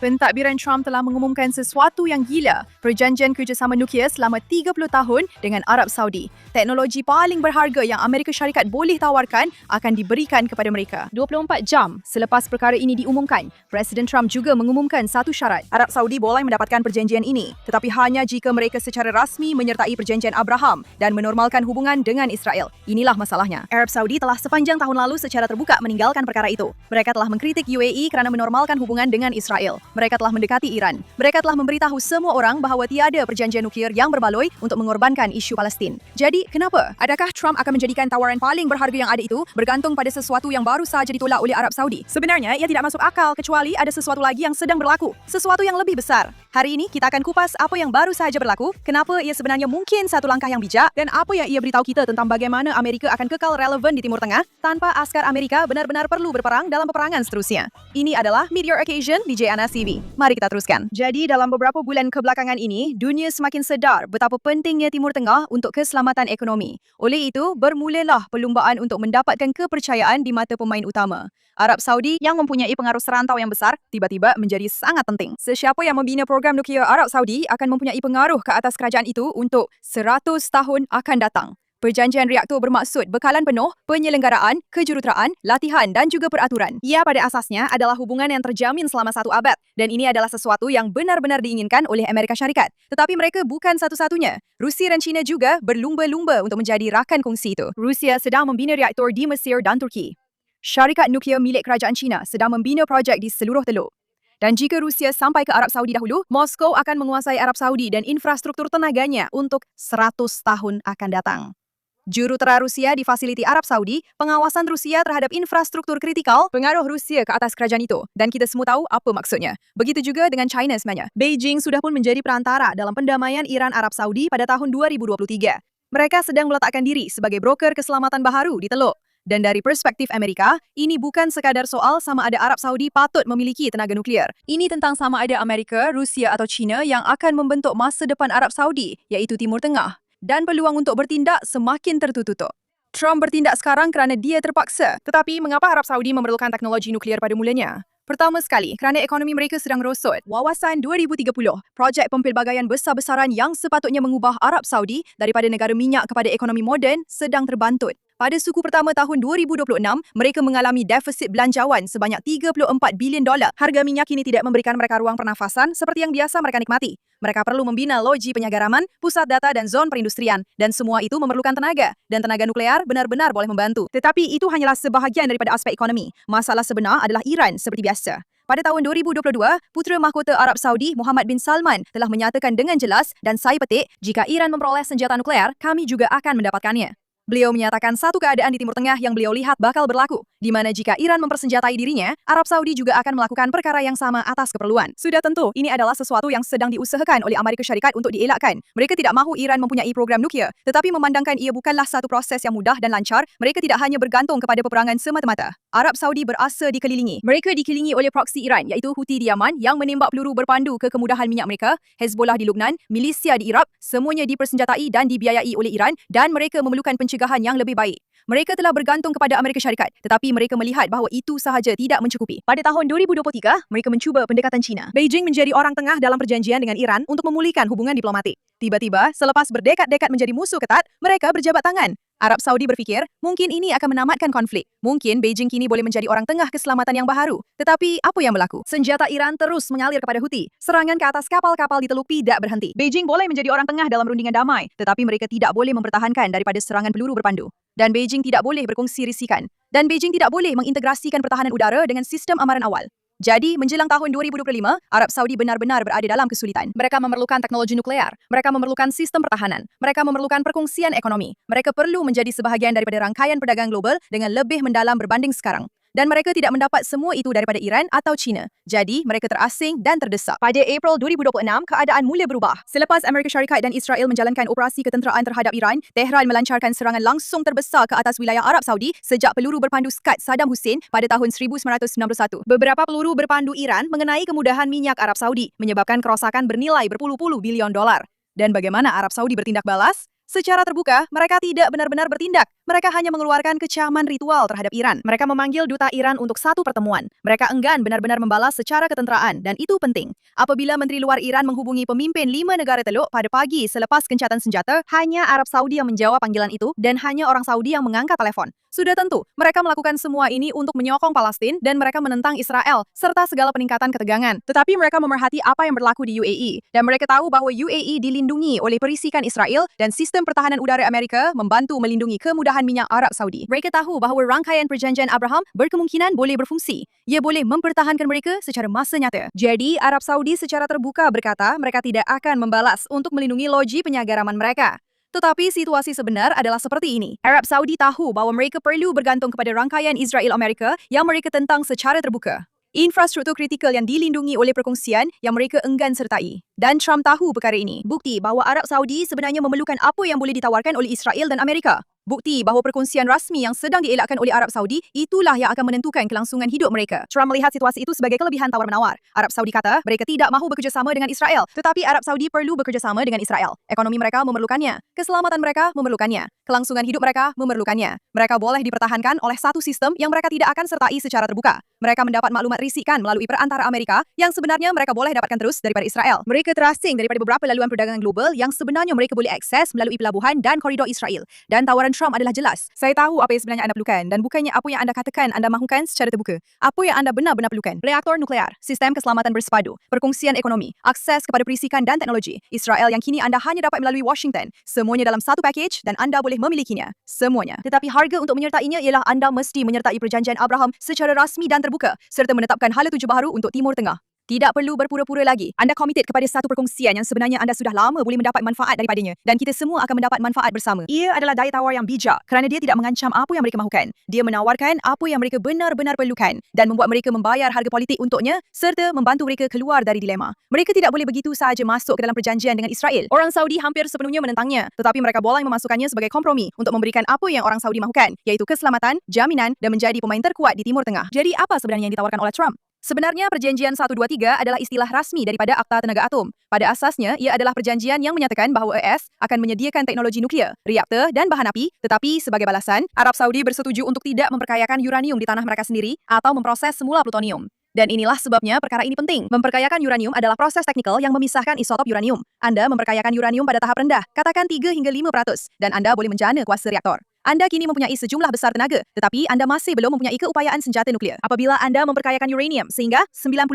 Pentadbiran Trump telah mengumumkan sesuatu yang gila, perjanjian kerjasama nuklear selama 30 tahun dengan Arab Saudi. Teknologi paling berharga yang Amerika Syarikat boleh tawarkan akan diberikan kepada mereka. 24 jam selepas perkara ini diumumkan, Presiden Trump juga mengumumkan satu syarat. Arab Saudi boleh mendapatkan perjanjian ini, tetapi hanya jika mereka secara rasmi menyertai perjanjian Abraham dan menormalkan hubungan dengan Israel. Inilah masalahnya. Arab Saudi telah sepanjang tahun lalu secara terbuka meninggalkan perkara itu. Mereka telah mengkritik UAE kerana menormalkan hubungan dengan Israel. Mereka telah mendekati Iran. Mereka telah memberitahu semua orang bahawa tiada perjanjian nuklear yang berbaloi untuk mengorbankan isu Palestin. Jadi, kenapa? Adakah Trump akan menjadikan tawaran paling berharga yang ada itu bergantung pada sesuatu yang baru saja ditolak oleh Arab Saudi? Sebenarnya, ia tidak masuk akal kecuali ada sesuatu lagi yang sedang berlaku. Sesuatu yang lebih besar. Hari ini, kita akan kupas apa yang baru saja berlaku, kenapa ia sebenarnya mungkin satu langkah yang bijak, dan apa yang ia beritahu kita tentang bagaimana Amerika akan kekal relevan di Timur Tengah tanpa askar Amerika benar-benar perlu berperang dalam peperangan seterusnya. Ini adalah Meet Your Occasion DJ Anas TV. Mari kita teruskan. Jadi dalam beberapa bulan kebelakangan ini, dunia semakin sedar betapa pentingnya Timur Tengah untuk keselamatan ekonomi. Oleh itu, bermulalah perlumbaan untuk mendapatkan kepercayaan di mata pemain utama. Arab Saudi yang mempunyai pengaruh serantau yang besar, tiba-tiba menjadi sangat penting. Sesiapa yang membina program nuklear Arab Saudi akan mempunyai pengaruh ke atas kerajaan itu untuk 100 tahun akan datang. Perjanjian reaktor bermaksud bekalan penuh, penyelenggaraan, kejuruteraan, latihan dan juga peraturan. Ia pada asasnya adalah hubungan yang terjamin selama 1 abad dan ini adalah sesuatu yang benar-benar diinginkan oleh Amerika Syarikat. Tetapi mereka bukan satu-satunya. Rusia dan China juga berlumba-lumba untuk menjadi rakan kongsi itu. Rusia sedang membina reaktor di Mesir dan Turki. Syarikat nuklear milik kerajaan China sedang membina projek di seluruh teluk. Dan jika Rusia sampai ke Arab Saudi dahulu, Moskow akan menguasai Arab Saudi dan infrastruktur tenaganya untuk 100 tahun akan datang. Jurutera Rusia di fasiliti Arab Saudi, pengawasan Rusia terhadap infrastruktur kritikal, pengaruh Rusia ke atas kerajaan itu. Dan kita semua tahu apa maksudnya. Begitu juga dengan China sebenarnya. Beijing sudah pun menjadi perantara dalam pendamaian Iran-Arab Saudi pada tahun 2023. Mereka sedang meletakkan diri sebagai broker keselamatan baharu di teluk. Dan dari perspektif Amerika, ini bukan sekadar soal sama ada Arab Saudi patut memiliki tenaga nuklear. Ini tentang sama ada Amerika, Rusia atau China yang akan membentuk masa depan Arab Saudi, iaitu Timur Tengah. Dan peluang untuk bertindak semakin tertutup. Trump bertindak sekarang kerana dia terpaksa. Tetapi mengapa Arab Saudi memerlukan teknologi nuklear pada mulanya? Pertama sekali, kerana ekonomi mereka sedang rosot. Wawasan 2030, projek pempelbagaian besar-besaran yang sepatutnya mengubah Arab Saudi daripada negara minyak kepada ekonomi moden sedang terbantut. Pada suku pertama tahun 2026, mereka mengalami defisit belanjawan sebanyak $34 bilion. Harga minyak kini tidak memberikan mereka ruang pernafasan seperti yang biasa mereka nikmati. Mereka perlu membina loji penyagaraman, pusat data dan zon perindustrian. Dan semua itu memerlukan tenaga. Dan tenaga nuklear benar-benar boleh membantu. Tetapi itu hanyalah sebahagian daripada aspek ekonomi. Masalah sebenar adalah Iran seperti biasa. Pada tahun 2022, Putera Mahkota Arab Saudi Muhammad bin Salman telah menyatakan dengan jelas dan saya petik, jika Iran memperoleh senjata nuklear, kami juga akan mendapatkannya. Beliau menyatakan satu keadaan di Timur Tengah yang beliau lihat bakal berlaku, di mana jika Iran mempersenjatai dirinya, Arab Saudi juga akan melakukan perkara yang sama atas keperluan. Sudah tentu, ini adalah sesuatu yang sedang diusahakan oleh Amerika Syarikat untuk dielakkan. Mereka tidak mahu Iran mempunyai program nuklear, tetapi memandangkan ia bukanlah satu proses yang mudah dan lancar, mereka tidak hanya bergantung kepada peperangan semata-mata. Arab Saudi berasa dikelilingi. Mereka dikelilingi oleh proksi Iran, iaitu Houthi di Yaman yang menembak peluru berpandu ke kemudahan minyak mereka, Hezbollah di Lubnan, milisia di Iraq, semuanya dipersenjatai dan dibiayai oleh Iran dan mereka memerlukan pencegahan yang lebih baik. Mereka telah bergantung kepada Amerika Syarikat, tetapi mereka melihat bahawa itu sahaja tidak mencukupi. Pada tahun 2023, mereka mencuba pendekatan China. Beijing menjadi orang tengah dalam perjanjian dengan Iran untuk memulihkan hubungan diplomatik. Tiba-tiba, selepas berdekad-dekad menjadi musuh ketat, mereka berjabat tangan. Arab Saudi berfikir, mungkin ini akan menamatkan konflik. Mungkin Beijing kini boleh menjadi orang tengah keselamatan yang baharu. Tetapi, apa yang berlaku? Senjata Iran terus mengalir kepada Houthi. Serangan ke atas kapal-kapal di teluk tidak berhenti. Beijing boleh menjadi orang tengah dalam rundingan damai, tetapi mereka tidak boleh mempertahankan daripada serangan peluru berpandu. Dan Beijing tidak boleh berkongsi risikan. Dan Beijing tidak boleh mengintegrasikan pertahanan udara dengan sistem amaran awal. Jadi, menjelang tahun 2025, Arab Saudi benar-benar berada dalam kesulitan. Mereka memerlukan teknologi nuklear. Mereka memerlukan sistem pertahanan. Mereka memerlukan perkongsian ekonomi. Mereka perlu menjadi sebahagian daripada rangkaian perdagangan global dengan lebih mendalam berbanding sekarang. Dan mereka tidak mendapat semua itu daripada Iran atau China. Jadi, mereka terasing dan terdesak. Pada April 2026, keadaan mula berubah. Selepas Amerika Syarikat dan Israel menjalankan operasi ketenteraan terhadap Iran, Tehran melancarkan serangan langsung terbesar ke atas wilayah Arab Saudi sejak peluru berpandu Scud Saddam Hussein pada tahun 1991. Beberapa peluru berpandu Iran mengenai kemudahan minyak Arab Saudi, menyebabkan kerosakan bernilai berpuluh-puluh bilion dolar. Dan bagaimana Arab Saudi bertindak balas? Secara terbuka, mereka tidak benar-benar bertindak. Mereka hanya mengeluarkan kecaman ritual terhadap Iran. Mereka memanggil duta Iran untuk satu pertemuan. Mereka enggan benar-benar membalas secara ketenteraan dan itu penting. Apabila Menteri Luar Iran menghubungi pemimpin 5 negara Teluk pada pagi selepas gencatan senjata, hanya Arab Saudi yang menjawab panggilan itu dan hanya orang Saudi yang mengangkat telepon. Sudah tentu, mereka melakukan semua ini untuk menyokong Palestin dan mereka menentang Israel serta segala peningkatan ketegangan. Tetapi mereka memerhati apa yang berlaku di UAE dan mereka tahu bahwa UAE dilindungi oleh perisikan Israel dan sistem pertahanan udara Amerika membantu melindungi kemudahan minyak Arab Saudi. Mereka tahu bahawa rangkaian perjanjian Abraham berkemungkinan boleh berfungsi. Ia boleh mempertahankan mereka secara masa nyata. Jadi, Arab Saudi secara terbuka berkata mereka tidak akan membalas untuk melindungi loji penyagaraman mereka. Tetapi situasi sebenar adalah seperti ini. Arab Saudi tahu bahawa mereka perlu bergantung kepada rangkaian Israel-Amerika yang mereka tentang secara terbuka. Infrastruktur kritikal yang dilindungi oleh perkongsian yang mereka enggan sertai. Dan Trump tahu perkara ini. Bukti bahawa Arab Saudi sebenarnya memerlukan apa yang boleh ditawarkan oleh Israel dan Amerika. Bukti bahawa perkongsian rasmi yang sedang dielakkan oleh Arab Saudi itulah yang akan menentukan kelangsungan hidup mereka. Trump melihat situasi itu sebagai kelebihan tawar-menawar. Arab Saudi kata mereka tidak mahu bekerjasama dengan Israel, tetapi Arab Saudi perlu bekerjasama dengan Israel. Ekonomi mereka memerlukannya, keselamatan mereka memerlukannya, kelangsungan hidup mereka memerlukannya. Mereka boleh dipertahankan oleh satu sistem yang mereka tidak akan sertai secara terbuka. Mereka mendapat maklumat risikan melalui perantara Amerika yang sebenarnya mereka boleh dapatkan terus daripada Israel. Mereka terasing daripada beberapa laluan perdagangan global yang sebenarnya mereka boleh akses melalui pelabuhan dan koridor Israel. Dan tawaran Trump adalah jelas. Saya tahu apa yang sebenarnya anda perlukan dan bukannya apa yang anda katakan anda mahukan secara terbuka. Apa yang anda benar-benar perlukan? Reaktor nuklear, sistem keselamatan bersepadu, perkongsian ekonomi, akses kepada perisikan dan teknologi. Israel yang kini anda hanya dapat melalui Washington. Semuanya dalam satu package dan anda boleh memilikinya. Semuanya. Tetapi harga untuk menyertainya ialah anda mesti menyertai perjanjian Abraham secara rasmi dan terbuka serta menetapkan hala tuju baharu untuk Timur Tengah. Tidak perlu berpura-pura lagi. Anda komited kepada satu perkongsian yang sebenarnya anda sudah lama boleh mendapat manfaat daripadanya dan kita semua akan mendapat manfaat bersama. Ia adalah daya tawar yang bijak kerana dia tidak mengancam apa yang mereka mahukan. Dia menawarkan apa yang mereka benar-benar perlukan dan membuat mereka membayar harga politik untuknya serta membantu mereka keluar dari dilema. Mereka tidak boleh begitu sahaja masuk ke dalam perjanjian dengan Israel. Orang Saudi hampir sepenuhnya menentangnya, tetapi mereka boleh memasukkannya sebagai kompromi untuk memberikan apa yang orang Saudi mahukan, iaitu keselamatan, jaminan dan menjadi pemain terkuat di Timur Tengah. Jadi apa sebenarnya yang ditawarkan oleh Trump? Sebenarnya perjanjian 123 adalah istilah rasmi daripada Akta Tenaga Atom. Pada asasnya, ia adalah perjanjian yang menyatakan bahawa AS akan menyediakan teknologi nuklear, reaktor dan bahan api, tetapi sebagai balasan, Arab Saudi bersetuju untuk tidak memperkayakan uranium di tanah mereka sendiri atau memproses semula plutonium. Dan inilah sebabnya perkara ini penting. Memperkayakan uranium adalah proses teknikal yang memisahkan isotop uranium. Anda memperkayakan uranium pada tahap rendah, katakan 3 hingga 5%, dan Anda boleh menjana kuasa reaktor. Anda kini mempunyai sejumlah besar tenaga, tetapi anda masih belum mempunyai keupayaan senjata nuklear. Apabila anda memperkayakan uranium sehingga 90%,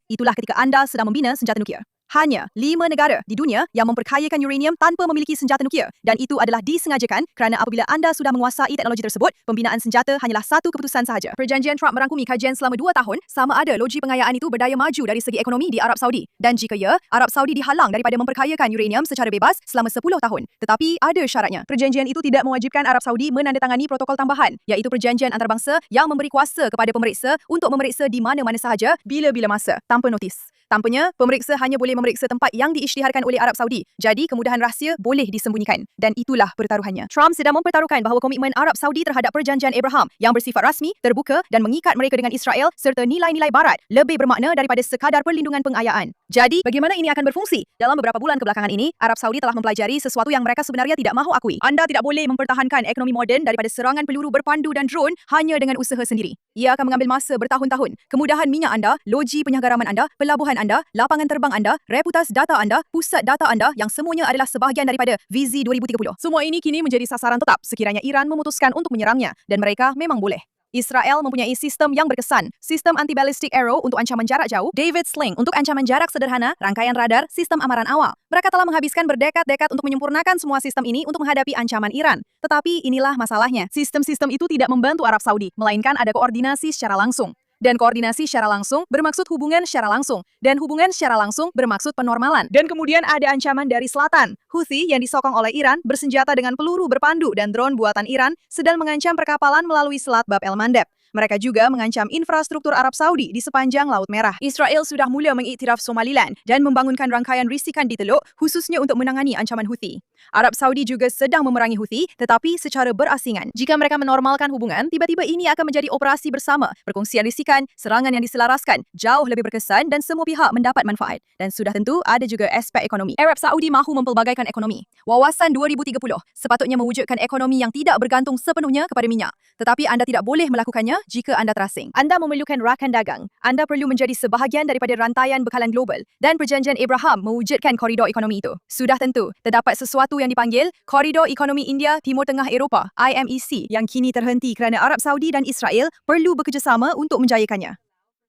itulah ketika anda sedang membina senjata nuklear. Hanya 5 negara di dunia yang memperkayakan uranium tanpa memiliki senjata nuklear dan itu adalah disengajakan kerana apabila anda sudah menguasai teknologi tersebut, pembinaan senjata hanyalah satu keputusan sahaja. Perjanjian Trump merangkumi kajian selama 2 tahun sama ada loji pengayaan itu berdaya maju dari segi ekonomi di Arab Saudi dan jika ya, Arab Saudi dihalang daripada memperkayakan uranium secara bebas selama 10 tahun. Tetapi ada syaratnya. Perjanjian itu tidak mewajibkan Arab Saudi menandatangani protokol tambahan iaitu perjanjian antarabangsa yang memberi kuasa kepada pemeriksa untuk memeriksa di mana-mana sahaja bila-bila masa tanpa notis. Tanpanya, pemeriksa hanya boleh memeriksa tempat yang diisytiharkan oleh Arab Saudi. Jadi, kemudahan rahsia boleh disembunyikan. Dan itulah pertaruhannya. Trump sedang mempertaruhkan bahawa komitmen Arab Saudi terhadap perjanjian Abraham yang bersifat rasmi, terbuka dan mengikat mereka dengan Israel serta nilai-nilai barat lebih bermakna daripada sekadar perlindungan pengayaan. Jadi, bagaimana ini akan berfungsi? Dalam beberapa bulan kebelakangan ini, Arab Saudi telah mempelajari sesuatu yang mereka sebenarnya tidak mahu akui. Anda tidak boleh mempertahankan ekonomi moden daripada serangan peluru berpandu dan drone hanya dengan usaha sendiri. Ia akan mengambil masa bertahun-tahun. Kemudahan minyak anda, loji penyagaraman anda, pelabuhan anda, lapangan terbang anda, reputasi data anda, pusat data anda yang semuanya adalah sebahagian daripada Vizi 2030. Semua ini kini menjadi sasaran tetap sekiranya Iran memutuskan untuk menyerangnya dan mereka memang boleh. Israel mempunyai sistem yang berkesan, sistem anti-ballistic arrow untuk ancaman jarak jauh, David Sling untuk ancaman jarak sederhana, rangkaian radar, sistem amaran awal. Mereka telah menghabiskan berdekat-dekat untuk menyempurnakan semua sistem ini untuk menghadapi ancaman Iran. Tetapi inilah masalahnya, sistem-sistem itu tidak membantu Arab Saudi, melainkan ada koordinasi secara langsung. Dan koordinasi secara langsung bermaksud hubungan secara langsung. Dan hubungan secara langsung bermaksud penormalan. Dan kemudian ada ancaman dari selatan. Houthi yang disokong oleh Iran bersenjata dengan peluru berpandu dan drone buatan Iran sedang mengancam perkapalan melalui Selat Bab el-Mandeb. Mereka juga mengancam infrastruktur Arab Saudi di sepanjang Laut Merah. Israel sudah mula mengiktiraf Somaliland dan membangunkan rangkaian risikan di Teluk khususnya untuk menangani ancaman Houthi. Arab Saudi juga sedang memerangi Houthi tetapi secara berasingan. Jika mereka menormalkan hubungan, tiba-tiba ini akan menjadi operasi bersama, perkongsian risikan, serangan yang diselaraskan, jauh lebih berkesan dan semua pihak mendapat manfaat. Dan sudah tentu ada juga aspek ekonomi. Arab Saudi mahu mempelbagaikan ekonomi. Wawasan 2030 sepatutnya mewujudkan ekonomi yang tidak bergantung sepenuhnya kepada minyak. Tetapi anda tidak boleh melakukannya jika anda terasing. Anda memerlukan rakan dagang. Anda perlu menjadi sebahagian daripada rantaian bekalan global dan perjanjian Abraham mewujudkan koridor ekonomi itu. Sudah tentu, terdapat sesuatu yang dipanggil Koridor Ekonomi India Timur Tengah Eropah (IMEC) yang kini terhenti kerana Arab Saudi dan Israel perlu bekerjasama untuk menjayakannya.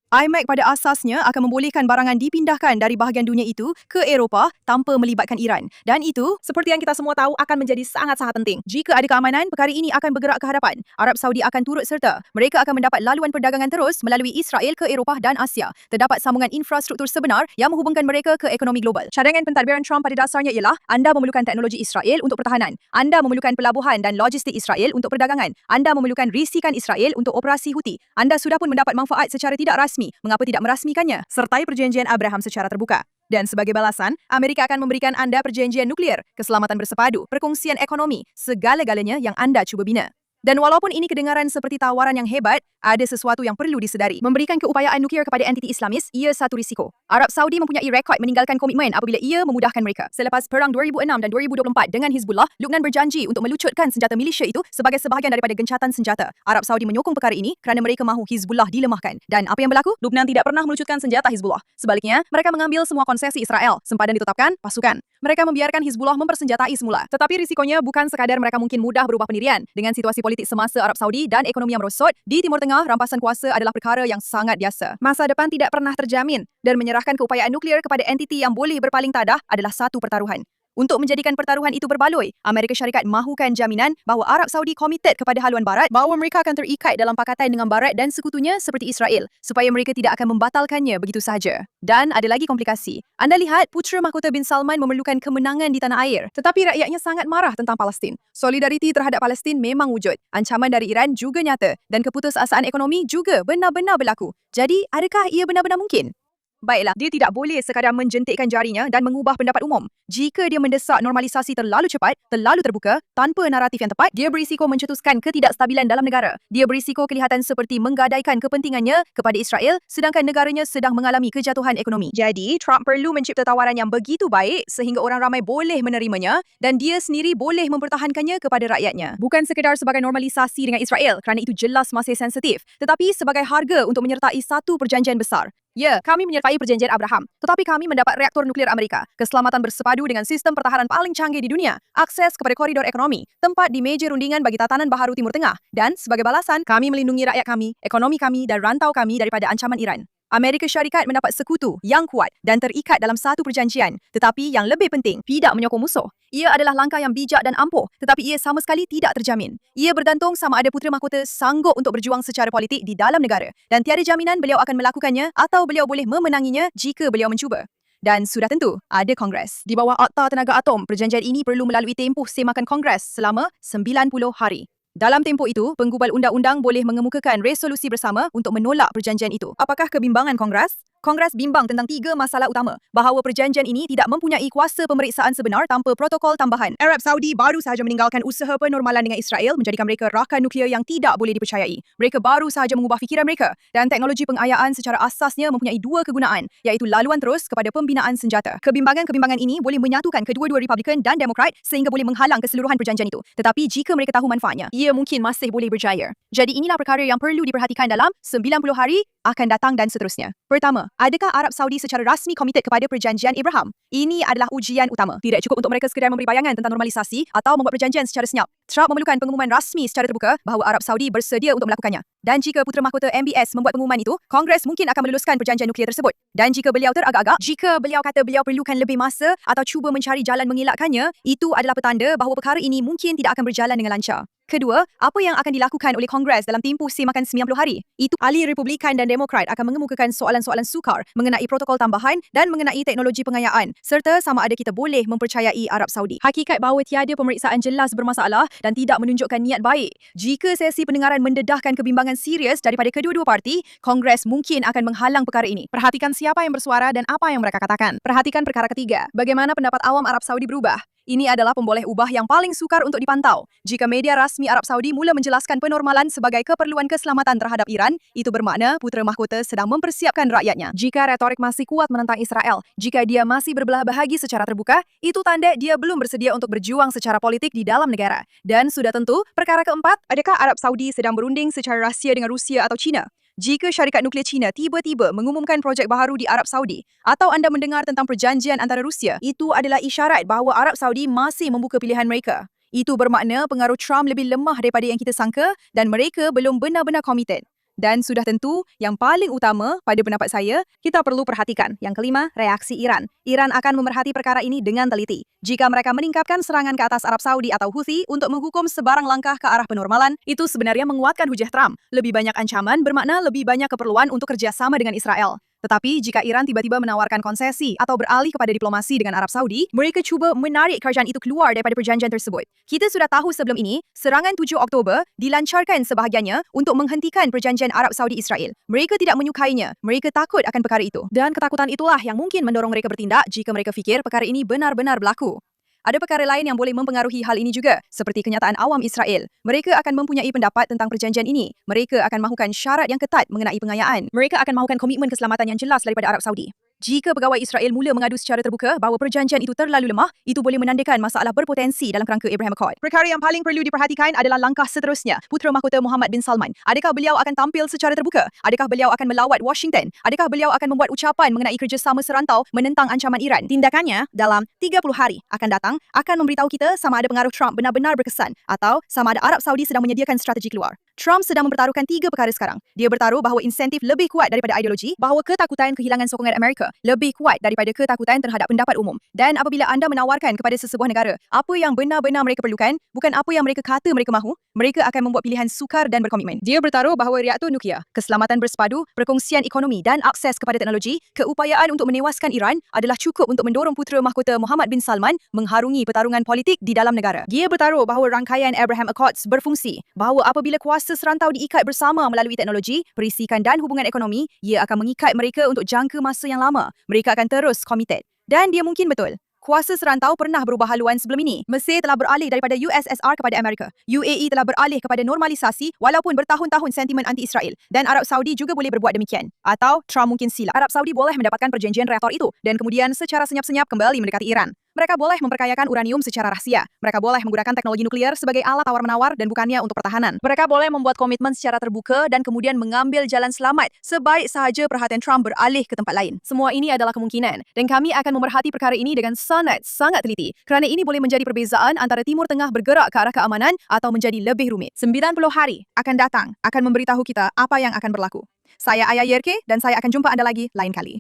IMEC pada asasnya akan membolehkan barangan dipindahkan dari bahagian dunia itu ke Eropah tanpa melibatkan Iran. Dan itu, seperti yang kita semua tahu, akan menjadi sangat-sangat penting. Jika ada keamanan, perkara ini akan bergerak ke hadapan. Arab Saudi akan turut serta. Mereka akan mendapat laluan perdagangan terus melalui Israel ke Eropah dan Asia. Terdapat sambungan infrastruktur sebenar yang menghubungkan mereka ke ekonomi global. Cadangan pentadbiran Trump pada dasarnya ialah anda memerlukan teknologi Israel untuk pertahanan. Anda memerlukan pelabuhan dan logistik Israel untuk perdagangan. Anda memerlukan risikan Israel untuk operasi Houthi. Anda sudah pun mendapat manfaat secara tidak rasmi. Mengapa tidak merasmikannya? Sertai perjanjian Abraham secara terbuka. Dan sebagai balasan, Amerika akan memberikan anda perjanjian nuklear, keselamatan bersepadu, perkongsian ekonomi, segala-galanya yang anda cuba bina. Dan walaupun ini kedengaran seperti tawaran yang hebat, ada sesuatu yang perlu disedari. Memberikan keupayaan nuklear kepada entiti Islamis, ia satu risiko. Arab Saudi mempunyai rekod meninggalkan komitmen apabila ia memudahkan mereka. Selepas perang 2006 dan 2024 dengan Hizbullah, Lubnan berjanji untuk melucutkan senjata milisya itu sebagai sebahagian daripada gencatan senjata. Arab Saudi menyokong perkara ini kerana mereka mahu Hizbullah dilemahkan. Dan apa yang berlaku? Lubnan tidak pernah melucutkan senjata Hizbullah. Sebaliknya, mereka mengambil semua konsesi Israel, sempadan ditetapkan, pasukan. Mereka membiarkan Hizbullah mempersenjatai semula. Tetapi risikonya bukan sekadar mereka mungkin mudah berubah pendirian. Dengan situasi politik semasa Arab Saudi dan ekonomi yang merosot, di Timur Tengah, rampasan kuasa adalah perkara yang sangat biasa. Masa depan tidak pernah terjamin dan menyerahkan keupayaan nuklear kepada entiti yang boleh berpaling tadah adalah satu pertaruhan. Untuk menjadikan pertaruhan itu berbaloi, Amerika Syarikat mahukan jaminan bahawa Arab Saudi komited kepada haluan Barat bahawa mereka akan terikat dalam pakatan dengan Barat dan sekutunya seperti Israel supaya mereka tidak akan membatalkannya begitu sahaja. Dan ada lagi komplikasi. Anda lihat Putera Mahkota bin Salman memerlukan kemenangan di tanah air tetapi rakyatnya sangat marah tentang Palestin. Solidariti terhadap Palestin memang wujud. Ancaman dari Iran juga nyata dan keputusasaan ekonomi juga benar-benar berlaku. Jadi, adakah ia benar-benar mungkin? Baiklah, dia tidak boleh sekadar menjentikkan jarinya dan mengubah pendapat umum. Jika dia mendesak normalisasi terlalu cepat, terlalu terbuka, tanpa naratif yang tepat, dia berisiko mencetuskan ketidakstabilan dalam negara. Dia berisiko kelihatan seperti menggadaikan kepentingannya kepada Israel sedangkan negaranya sedang mengalami kejatuhan ekonomi. Jadi, Trump perlu mencipta tawaran yang begitu baik sehingga orang ramai boleh menerimanya dan dia sendiri boleh mempertahankannya kepada rakyatnya. Bukan sekadar sebagai normalisasi dengan Israel kerana itu jelas masih sensitif, tetapi sebagai harga untuk menyertai satu perjanjian besar. Ya, kami menyertai perjanjian Abraham, tetapi kami mendapat reaktor nuklear Amerika, keselamatan bersepadu dengan sistem pertahanan paling canggih di dunia, akses kepada koridor ekonomi, tempat di meja rundingan bagi tatanan baharu Timur Tengah, dan sebagai balasan, kami melindungi rakyat kami, ekonomi kami dan rantau kami daripada ancaman Iran. Amerika Syarikat mendapat sekutu yang kuat dan terikat dalam satu perjanjian, tetapi yang lebih penting, tidak menyokong musuh. Ia adalah langkah yang bijak dan ampuh, tetapi ia sama sekali tidak terjamin. Ia bergantung sama ada Putera Mahkota sanggup untuk berjuang secara politik di dalam negara dan tiada jaminan beliau akan melakukannya atau beliau boleh memenanginya jika beliau mencuba. Dan sudah tentu, ada Kongres. Di bawah Akta Tenaga Atom, perjanjian ini perlu melalui tempoh semakan Kongres selama 90 hari. Dalam tempoh itu, penggubal undang-undang boleh mengemukakan resolusi bersama untuk menolak perjanjian itu. Apakah kebimbangan Kongres? Kongres bimbang tentang 3 masalah utama. Bahawa perjanjian ini tidak mempunyai kuasa pemeriksaan sebenar tanpa protokol tambahan. Arab Saudi baru sahaja meninggalkan usaha penormalan dengan Israel menjadikan mereka rakan nuklear yang tidak boleh dipercayai. Mereka baru sahaja mengubah fikiran mereka dan teknologi pengayaan secara asasnya mempunyai 2 kegunaan iaitu laluan terus kepada pembinaan senjata. Kebimbangan-kebimbangan ini boleh menyatukan kedua-dua Republikan dan Demokrat sehingga boleh menghalang keseluruhan perjanjian itu. Tetapi jika mereka tahu manfaatnya, ia mungkin masih boleh berjaya. Jadi inilah perkara yang perlu diperhatikan dalam 90 hari akan datang dan seterusnya. Pertama, adakah Arab Saudi secara rasmi komited kepada perjanjian Abraham? Ini adalah ujian utama. Tidak cukup untuk mereka sekadar memberi bayangan tentang normalisasi atau membuat perjanjian secara senyap. Trump memerlukan pengumuman rasmi secara terbuka bahawa Arab Saudi bersedia untuk melakukannya. Dan jika Putera Mahkota MBS membuat pengumuman itu, Kongres mungkin akan meluluskan perjanjian nuklear tersebut. Dan jika beliau teragak-agak, jika beliau kata beliau perlukan lebih masa atau cuba mencari jalan mengelakkannya, itu adalah petanda bahawa perkara ini mungkin tidak akan berjalan dengan lancar. Kedua, apa yang akan dilakukan oleh Kongres dalam tempoh semakan 90 hari? Itu ahli Republikan dan Demokrat akan mengemukakan soalan-soalan sukar mengenai protokol tambahan dan mengenai teknologi pengayaan serta sama ada kita boleh mempercayai Arab Saudi. Hakikat bahawa tiada pemeriksaan jelas bermasalah dan tidak menunjukkan niat baik. Jika sesi pendengaran mendedahkan kebimbangan serius daripada kedua-dua parti, Kongres mungkin akan menghalang perkara ini. Perhatikan siapa yang bersuara dan apa yang mereka katakan. Perhatikan perkara ketiga, bagaimana pendapat awam Arab Saudi berubah. Ini adalah pemboleh ubah yang paling sukar untuk dipantau. Jika media rasmi Arab Saudi mula menjelaskan penormalan sebagai keperluan keselamatan terhadap Iran, itu bermakna putera mahkota sedang mempersiapkan rakyatnya. Jika retorik masih kuat menentang Israel, jika dia masih berbelah bahagi secara terbuka, itu tanda dia belum bersedia untuk berjuang secara politik di dalam negara. Dan sudah tentu, perkara keempat, adakah Arab Saudi sedang berunding secara rahsia dengan Rusia atau China? Jika syarikat nuklear China tiba-tiba mengumumkan projek baharu di Arab Saudi atau anda mendengar tentang perjanjian antara Rusia, itu adalah isyarat bahawa Arab Saudi masih membuka pilihan mereka. Itu bermakna pengaruh Trump lebih lemah daripada yang kita sangka dan mereka belum benar-benar komited. Dan sudah tentu, yang paling utama pada pendapat saya, kita perlu perhatikan. Yang kelima, reaksi Iran. Iran akan memerhati perkara ini dengan teliti. Jika mereka meningkatkan serangan ke atas Arab Saudi atau Houthi untuk menghukum sebarang langkah ke arah penormalan, itu sebenarnya menguatkan hujah Trump. Lebih banyak ancaman bermakna lebih banyak keperluan untuk kerjasama dengan Israel. Tetapi jika Iran tiba-tiba menawarkan konsesi atau beralih kepada diplomasi dengan Arab Saudi, mereka cuba menarik kerajaan itu keluar daripada perjanjian tersebut. Kita sudah tahu sebelum ini, serangan 7 Oktober dilancarkan sebahagiannya untuk menghentikan perjanjian Arab Saudi-Israel. Mereka tidak menyukainya. Mereka takut akan perkara itu. Dan ketakutan itulah yang mungkin mendorong mereka bertindak jika mereka fikir perkara ini benar-benar berlaku. Ada perkara lain yang boleh mempengaruhi hal ini juga, seperti kenyataan awam Israel. Mereka akan mempunyai pendapat tentang perjanjian ini. Mereka akan mahukan syarat yang ketat mengenai pengayaan. Mereka akan mahukan komitmen keselamatan yang jelas daripada Arab Saudi. Jika pegawai Israel mula mengadu secara terbuka bahawa perjanjian itu terlalu lemah, itu boleh menandakan masalah berpotensi dalam kerangka Abraham Accord. Perkara yang paling perlu diperhatikan adalah langkah seterusnya. Putera mahkota Muhammad bin Salman. Adakah beliau akan tampil secara terbuka? Adakah beliau akan melawat Washington? Adakah beliau akan membuat ucapan mengenai kerjasama serantau menentang ancaman Iran? Tindakannya dalam 30 hari akan datang akan memberitahu kita sama ada pengaruh Trump benar-benar berkesan atau sama ada Arab Saudi sedang menyediakan strategi keluar. Trump sedang mempertaruhkan 3 perkara sekarang. Dia bertaruh bahawa insentif lebih kuat daripada ideologi, bahawa ketakutan kehilangan sokongan Amerika lebih kuat daripada ketakutan terhadap pendapat umum. Dan apabila anda menawarkan kepada sesebuah negara apa yang benar-benar mereka perlukan, bukan apa yang mereka kata mereka mahu, mereka akan membuat pilihan sukar dan berkomitmen. Dia bertaruh bahawa reaktor nuklear, keselamatan bersepadu, perkongsian ekonomi dan akses kepada teknologi, keupayaan untuk menewaskan Iran adalah cukup untuk mendorong putera mahkota Muhammad bin Salman mengharungi pertarungan politik di dalam negara. Dia bertaruh bahawa rangkaian Abraham Accords berfungsi, bahawa apabila kuasa serantau diikat bersama melalui teknologi, perisikan dan hubungan ekonomi, ia akan mengikat mereka untuk jangka masa yang lama. Mereka akan terus komited. Dan dia mungkin betul. Kuasa serantau pernah berubah haluan sebelum ini. Mesir telah beralih daripada USSR kepada Amerika. UAE telah beralih kepada normalisasi walaupun bertahun-tahun sentimen anti-Israel. Dan Arab Saudi juga boleh berbuat demikian. Atau Trump mungkin silap. Arab Saudi boleh mendapatkan perjanjian reaktor itu dan kemudian secara senyap-senyap kembali mendekati Iran. Mereka boleh memperkayakan uranium secara rahsia. Mereka boleh menggunakan teknologi nuklear sebagai alat tawar-menawar dan bukannya untuk pertahanan. Mereka boleh membuat komitmen secara terbuka dan kemudian mengambil jalan selamat sebaik sahaja perhatian Trump beralih ke tempat lain. Semua ini adalah kemungkinan dan kami akan memerhati perkara ini dengan sangat teliti kerana ini boleh menjadi perbezaan antara Timur Tengah bergerak ke arah keamanan atau menjadi lebih rumit. 90 hari akan datang akan memberitahu kita apa yang akan berlaku. Saya Ayah Yerke dan saya akan jumpa anda lagi lain kali.